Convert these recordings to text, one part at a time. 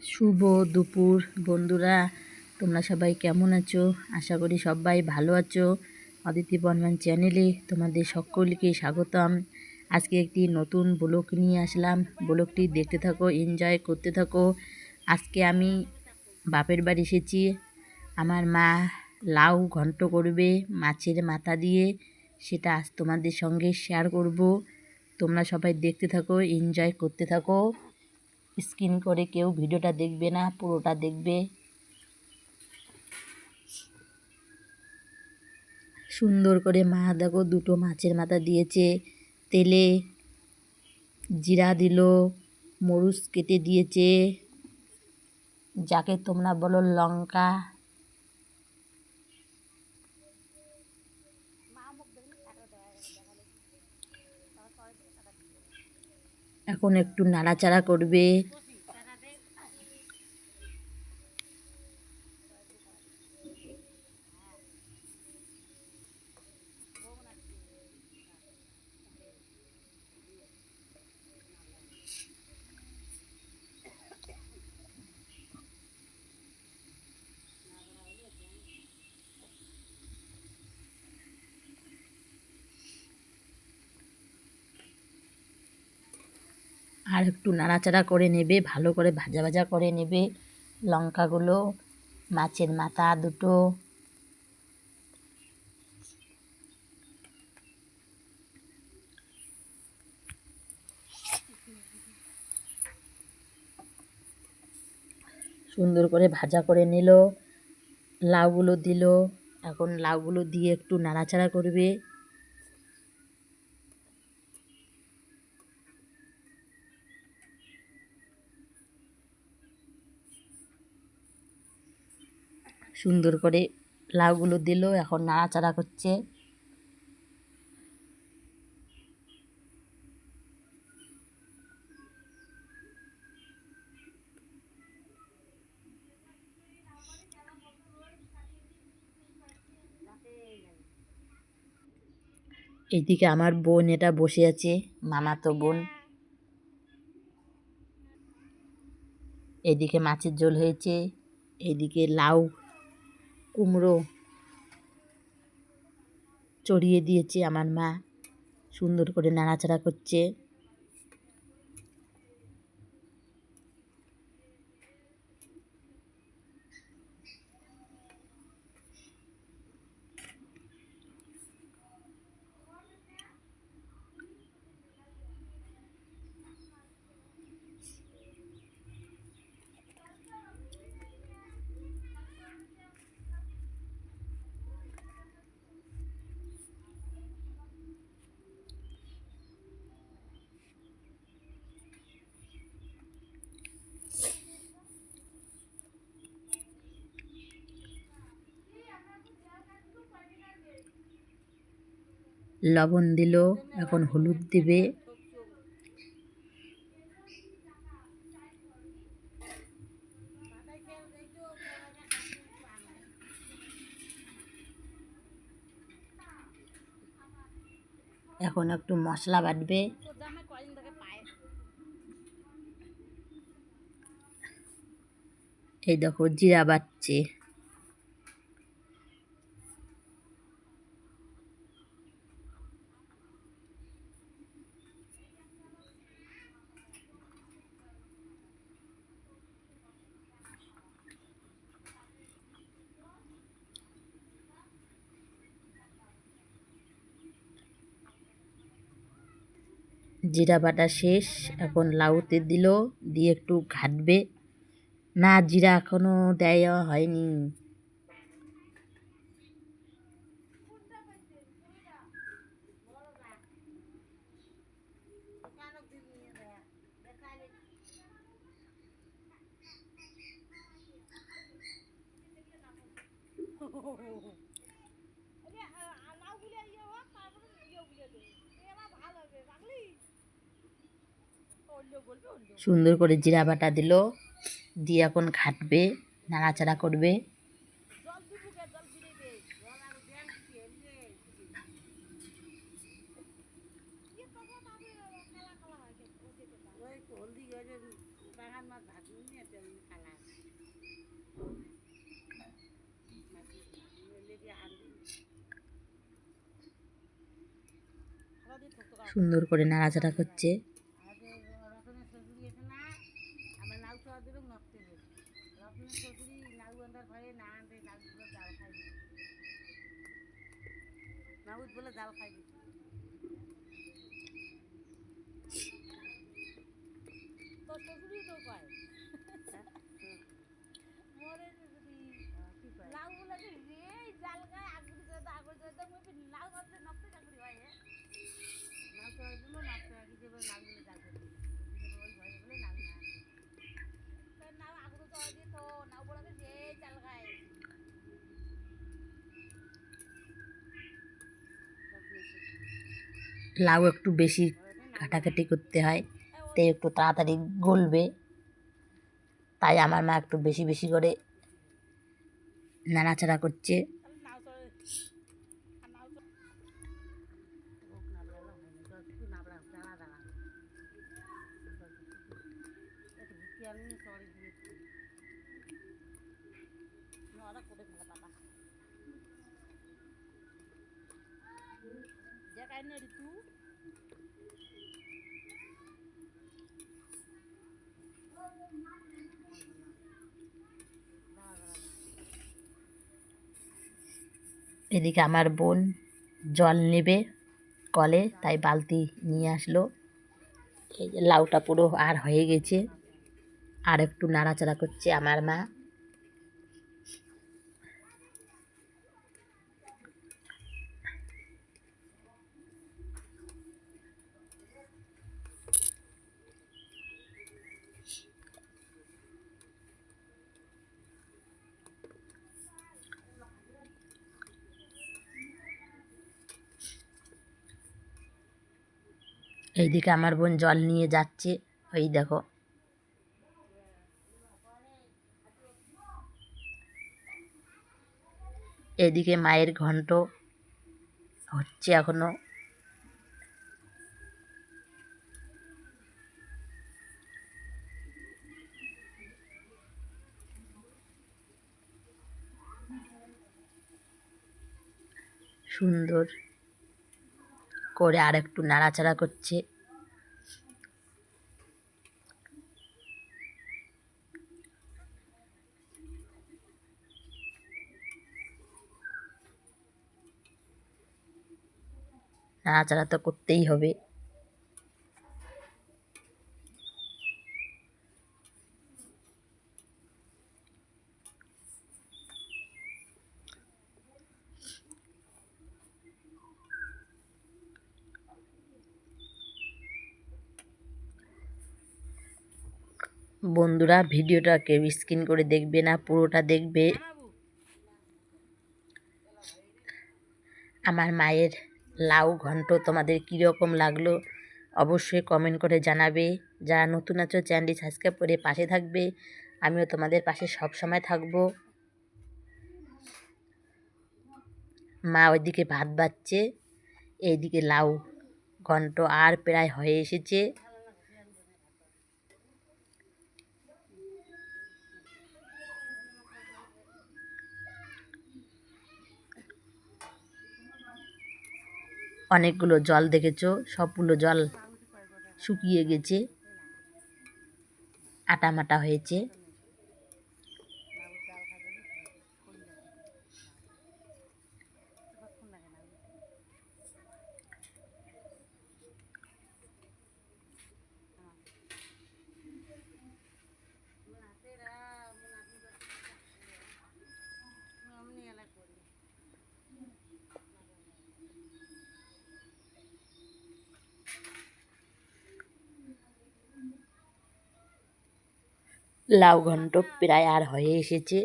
শুভ দুপুর বন্ধুরা, তোমরা সবাই কেমন আছো? আশা করি সবাই ভালো আছো। অদিতি বর্মন চ্যানেলে তোমাদের সকলকে স্বাগতম। আজকে একটি নতুন ব্লগ নিয়ে আসলাম। ব্লগটি দেখতে থাকো, এনজয় করতে থাকো। আজকে আমি বাপের বাড়ি এসেছি। আমার মা লাউ ঘন্ট করবে মাছের মাথা দিয়ে, সেটা আজ তোমাদের সঙ্গে শেয়ার করব। তোমরা সবাই দেখতে থাকো, এনজয় করতে থাকো। স্কিন করে কেউ ভিডিওটা দেখবে না, পুরোটা দেখবে। সুন্দর করে মা দেখো দুটো মাছের মাথা দিয়েছে, তেলে জিরা দিল, মরিচ কেটে দিয়েছে, যাকে তোমরা বলো লঙ্কা। এখন একটু নাড়াচাড়া করবে। আর একটু নাড়াচাড়া করে নেবে, ভালো করে ভাজা ভাজা করে নেবে লঙ্কাগুলো, মাছের মাথা দুটো। সুন্দর করে ভাজা করে নিল, লাউগুলো দিল। এখন লাউগুলো দিয়ে একটু নাড়াচাড়া করবে। সুন্দর করে লাউগুলো দিল, এখন নাড়াচাড়া করছে। এইদিকে আমার বোন এটা বসে আছে, মামাতো বোন। এদিকে মাছের ঝোল হয়েছে, এদিকে লাউ কুমড়ো চড়িয়ে দিয়েছে আমার মা। সুন্দর করে নাড়াচাড়া করছে। লবণ দিল, এখন হলুদ দেবে। এখন একটু মশলা বাটবে। এই দেখো জিরা বাটছে। জিরা বাটা শেষ, এখন লাউতে দিল, দিয়ে একটু ঘাটবে। না, জিরা এখনো দেওয়া হয়নি। সুন্দর করে জিরা বাটা দিল, দিয়ে এখন ঘাটবে, নাড়াচাড়া করবে। সুন্দর করে নাড়াচাড়া করছে। লাউ একটু বেশি কাটাকাটি করতে হয়, তাই একটু তাড়াতাড়ি গলবে, তাই আমার মা একটু বেশি বেশি করে নাড়াচাড়া করছে। এদিকে আমার বোন জল নেবে কলে, তাই বালতি নিয়ে আসলো। এই যে লাউটা পুরো আর হয়ে গেছে, আর একটু নাড়াচাড়া করছে আমার মা। এইদিকে আমার বোন জল নিয়ে যাচ্ছে, ওই দেখো। এদিকে মায়ের ঘন্ট হচ্ছে এখনো। সুন্দর করে আর একটু নাড়াচাড়া করছে। নাড়াচাড়া তো করতেই হবে। বন্ধুরা, ভিডিওটা কেউ স্কিপ করে দেখবে না, পুরোটা দেখবে। আমার মায়ের লাউ ঘন্ট তোমাদের কীরকম লাগলো অবশ্যই কমেন্ট করে জানাবে। যারা নতুন আছো চ্যানেলটি সাবস্ক্রাইব করে পাশে থাকবে, আমিও তোমাদের পাশে সব সময় থাকবো। মা ওইদিকে ভাত বাড়ছে, এইদিকে লাউ ঘন্ট আর প্রায় হয়ে এসেছে। অনেকগুলো জল দেখেছো, সবগুলো জল শুকিয়ে গেছে, আটামাটা হয়েছে। লাউ ঘন্ট প্রায় আর হয়ে এসেছে।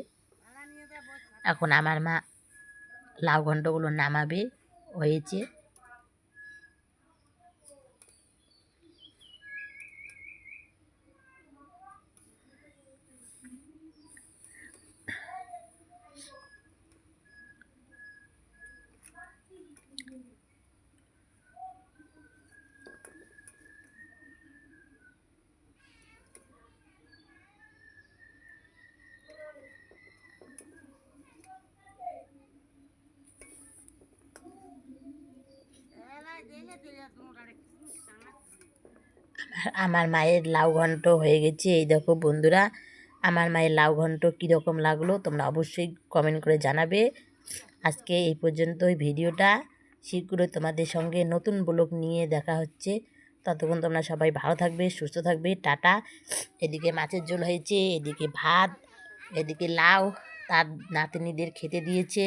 এখন আমার মা লাউ ঘন্টগুলো নামাবে, হয়েছে। আমার মায়ের লাউ ঘন্ট হয়ে গেছে। এই দেখো বন্ধুরা, আমার মায়ের লাউ ঘন্ট কীরকম লাগলো তোমরা অবশ্যই কমেন্ট করে জানাবে। আজকে এই পর্যন্তই ভিডিওটা, শীঘ্রই তোমাদের সঙ্গে নতুন ব্লগ নিয়ে দেখা হচ্ছে। ততক্ষণ তোমরা সবাই ভালো থাকবে, সুস্থ থাকবে, টাটা। এদিকে মাছের ঝোল হয়েছে, এদিকে ভাত, এদিকে লাউ তার নাতনিদের খেতে দিয়েছে।